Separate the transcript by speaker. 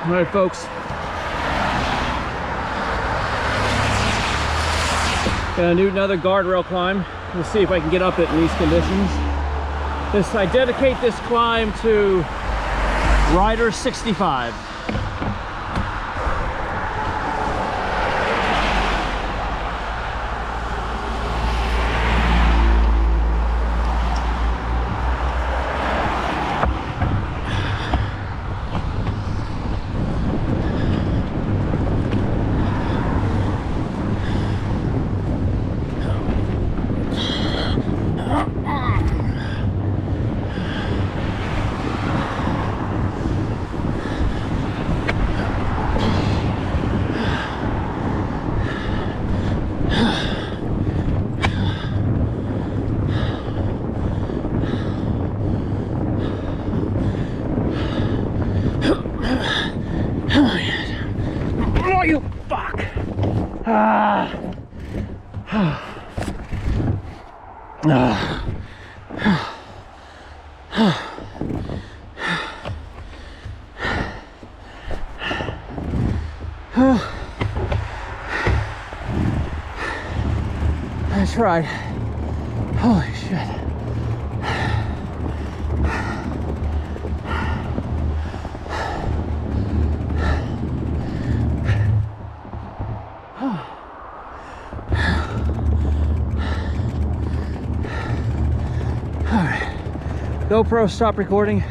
Speaker 1: All right, folks. Gonna do another guardrail climb. We'll see if I can get up it in these conditions. I dedicate this climb to Rider 65. Oh, you fuck! That's right. Holy shit. All right, GoPro, stop recording.